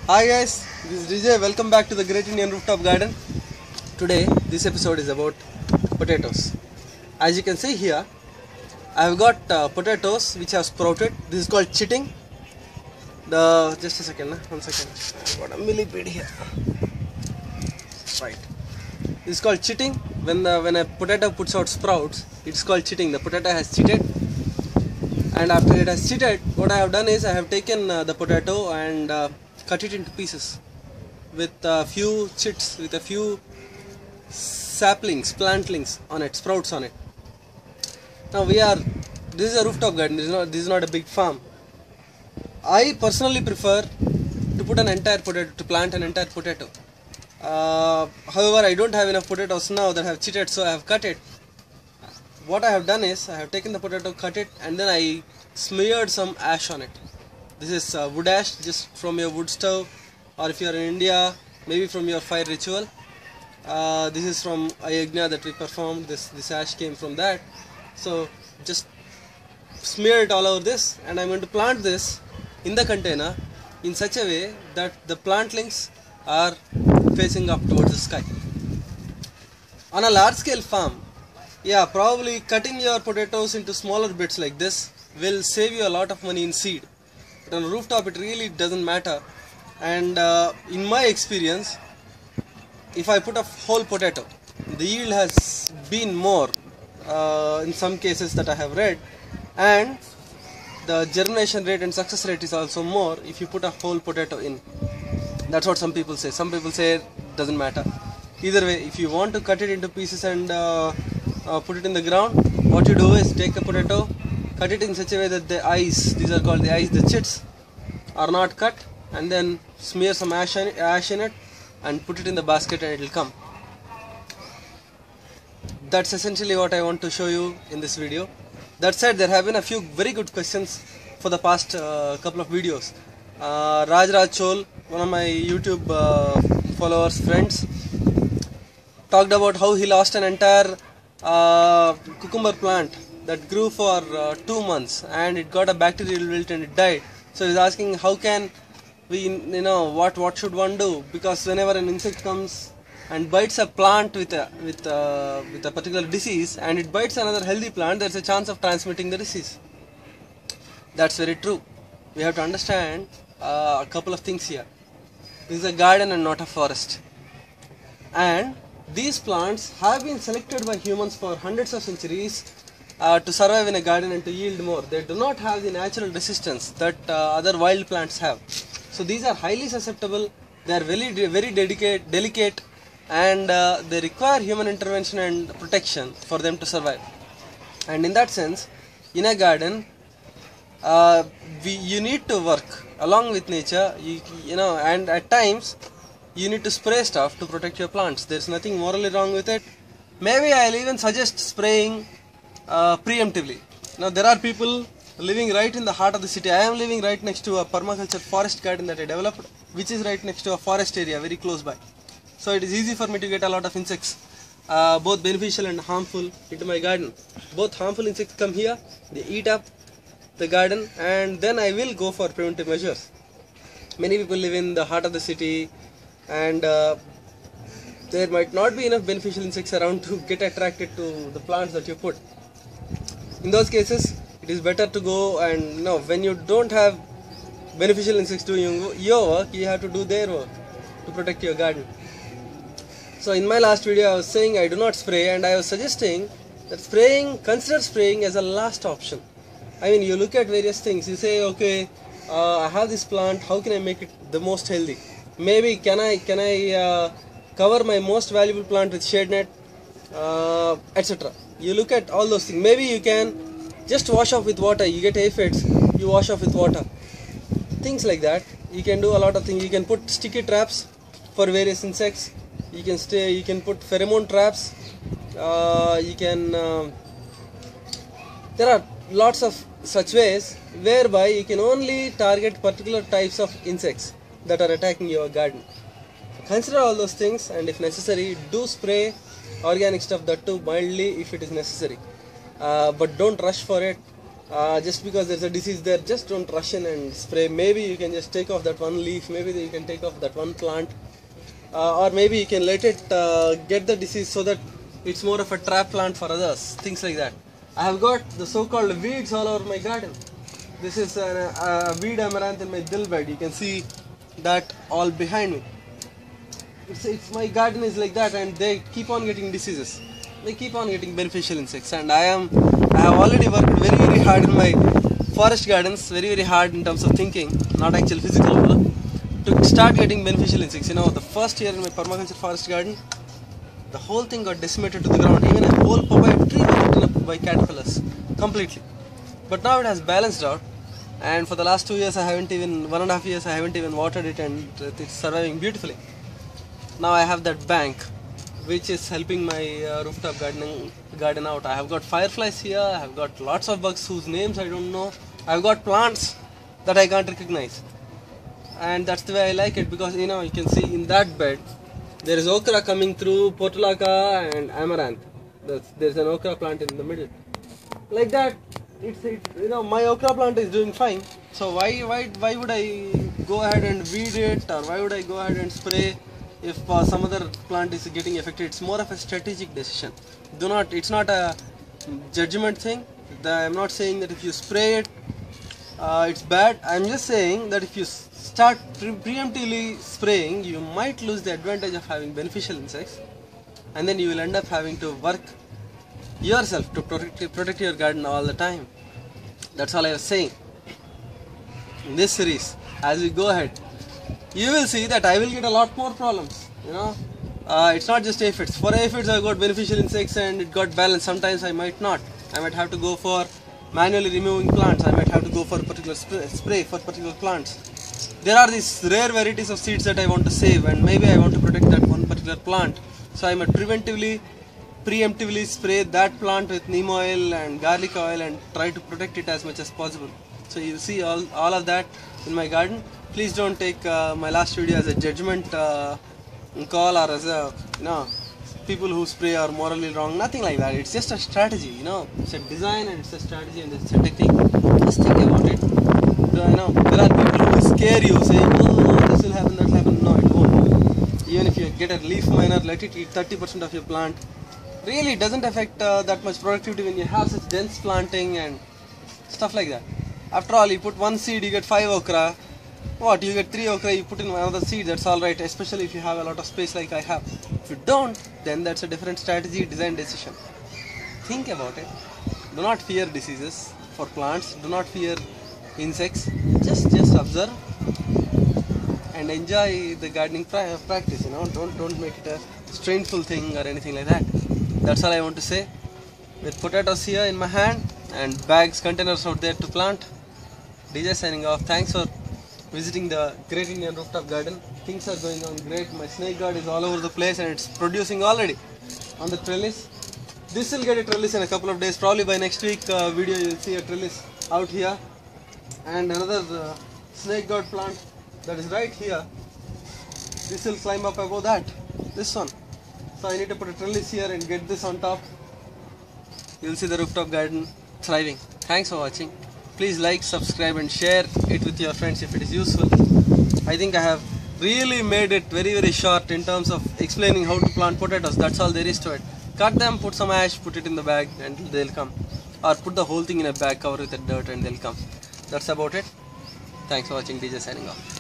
Hi guys, this is DJ. Welcome back to the Great Indian Rooftop Garden. Today, this episode is about potatoes. As you can see here, I have got potatoes which have sprouted. This is called chitting. Just a second, 1 second. I've got a millipede here. Right. This is called chitting. When a potato puts out sprouts, it's called chitting. The potato has chitted, and after it has chitted, what I have done is I have taken the potato and cut it into pieces with a few chits, with a few saplings, plantlings on it, sprouts on it. Now this is a rooftop garden. This is not a big farm. I personally prefer to put an entire potato, to plant an entire potato. However, I don't have enough potatoes now that have chitted, so I have cut it. What I have done is I have taken the potato, cut it, and then I smeared some ash on it. This is wood ash, just from your wood stove, or if you are in India, maybe from your fire ritual. This is from a yajna that we performed. This ash came from that. So just smear it all over this, and I'm going to plant this in the container in such a way that the plantlings are facing up towards the sky. On a large scale farm, yeah, probably cutting your potatoes into smaller bits like this will save you a lot of money in seed. But on a rooftop it really doesn't matter, and in my experience, if I put a whole potato, the yield has been more in some cases that I have read, and the germination rate and success rate is also more if you put a whole potato in. That's what some people say. Some people say it doesn't matter. Either way, if you want to cut it into pieces and put it in the ground, what you do is take a potato, cut it in such a way that the eyes, these are called the eyes, the chits, are not cut, and then smear some ash in it and put it in the basket and it will come. That's essentially what I want to show you in this video. That said, there have been a few very good questions for the past couple of videos. RajRajChol, one of my YouTube followers, friends, talked about how he lost an entire cucumber plant that grew for 2 months, and it got a bacterial wilt and it died. So he's asking, how can we, what should one do? Because whenever an insect comes and bites a plant with a particular disease, and it bites another healthy plant, there's a chance of transmitting the disease. That's very true. We have to understand a couple of things here. This is a garden and not a forest, and these plants have been selected by humans for hundreds of centuries to survive in a garden and to yield more. They do not have the natural resistance that other wild plants have. So these are highly susceptible, they are very delicate, and they require human intervention and protection for them to survive. And in that sense, in a garden, you need to work along with nature, and at times you need to spray stuff to protect your plants. There's nothing morally wrong with it. Maybe I'll even suggest spraying preemptively. Now there are people living right in the heart of the city. I am living right next to a permaculture forest garden that I developed, which is right next to a forest area very close by. So it is easy for me to get a lot of insects, both beneficial and harmful, into my garden. Both harmful insects come here, they eat up the garden, and then I will go for preventive measures. Many people live in the heart of the city, and there might not be enough beneficial insects around to get attracted to the plants that you put. In those cases, it is better to go and, when you don't have beneficial insects doing your work, you have to do their work to protect your garden. So in my last video I was saying I do not spray, and I was suggesting that consider spraying as a last option. I mean, you look at various things, you say, okay, I have this plant, how can I make it the most healthy? Maybe can I cover my most valuable plant with shade net, etc. You look at all those things. Maybe you can just wash off with water. You get aphids, you wash off with water. Things like that. You can do a lot of things. You can put sticky traps for various insects. You can put pheromone traps. There are lots of such ways whereby you can only target particular types of insects that are attacking your garden. Consider all those things, and if necessary, do spray organic stuff, that too mildly if it is necessary. But don't rush for it. Just because there's a disease there, just don't rush in and spray. Maybe you can just take off that one leaf, maybe you can take off that one plant, or maybe you can let it get the disease so that it's more of a trap plant for others, things like that. I have got the so-called weeds all over my garden. This is a weed amaranth in my dill bed. You can see that all behind me. It's my garden is like that, and they keep on getting diseases. They keep on getting beneficial insects, and I have already worked very hard in my forest gardens, very hard in terms of thinking, not actual physical work, to start getting beneficial insects. You know, the first year in my permaculture forest garden, the whole thing got decimated to the ground. Even a whole papaya tree was eaten up by caterpillars completely. But now it has balanced out, and for the last 2 years, 1.5 years, I haven't even watered it, and it's surviving beautifully. Now I have that bank, which is helping my rooftop garden out. I have got fireflies here. I have got lots of bugs whose names I don't know. I have got plants that I can't recognize, and that's the way I like it, because you know, you can see in that bed there is okra coming through, portulaca and amaranth. There's an okra plant in the middle. Like that, it's you know, my okra plant is doing fine. So why would I go ahead and weed it, or why would I go ahead and spray if some other plant is getting affected? It's more of a strategic decision. It's not a judgment thing. I'm not saying that if you spray it, it's bad. I'm just saying that if you start preemptively spraying, you might lose the advantage of having beneficial insects, and then you will end up having to work yourself to protect your garden all the time. That's all I was saying. In this series, as we go ahead, you will see that I will get a lot more problems. You know, it's not just aphids. For aphids, I got beneficial insects and it got balanced. Sometimes I might not. I might have to go for manually removing plants. I might have to go for a particular spray for particular plants. There are these rare varieties of seeds that I want to save, and maybe I want to protect that one particular plant. So I might preemptively spray that plant with neem oil and garlic oil and try to protect it as much as possible. So you'll see all of that in my garden. Please don't take my last video as a judgment call, or as a, you know, people who spray are morally wrong. Nothing like that. It's just a strategy. You know, it's a design and it's a strategy and it's a technique. Just think about it. You know, there are people who will scare you, saying, "Oh, this will happen, that will happen." No, it won't. Even if you get a leaf miner, let it eat 30% of your plant. Really, it doesn't affect that much productivity when you have such dense planting and stuff like that. After all, you put one seed, you get 5 okra. What, you get 3 okra, you put in another seed, that's alright, especially if you have a lot of space like I have. If you don't, then that's a different strategy, design, decision. Think about it. Do not fear diseases for plants, do not fear insects, just observe and enjoy the gardening practice, you know. Don't make it a strainful thing or anything like that. That's all I want to say. With potatoes here in my hand and bags, containers out there to plant, DJ signing off. Thanks for visiting the Great Indian Rooftop Garden. Things are going on great. My snake guard is all over the place and it's producing already on the trellis. This will get a trellis in a couple of days. Probably by next week video you will see a trellis out here. And another snake guard plant that is right here. This will climb up above that. This one. So I need to put a trellis here and get this on top. You will see the rooftop garden thriving. Thanks for watching. Please like, subscribe and share it with your friends if it is useful. I think I have really made it very short in terms of explaining how to plant potatoes. That's all there is to it. Cut them, put some ash, put it in the bag and they'll come. Or put the whole thing in a bag, cover it with dirt and they'll come. That's about it. Thanks for watching. DJ signing off.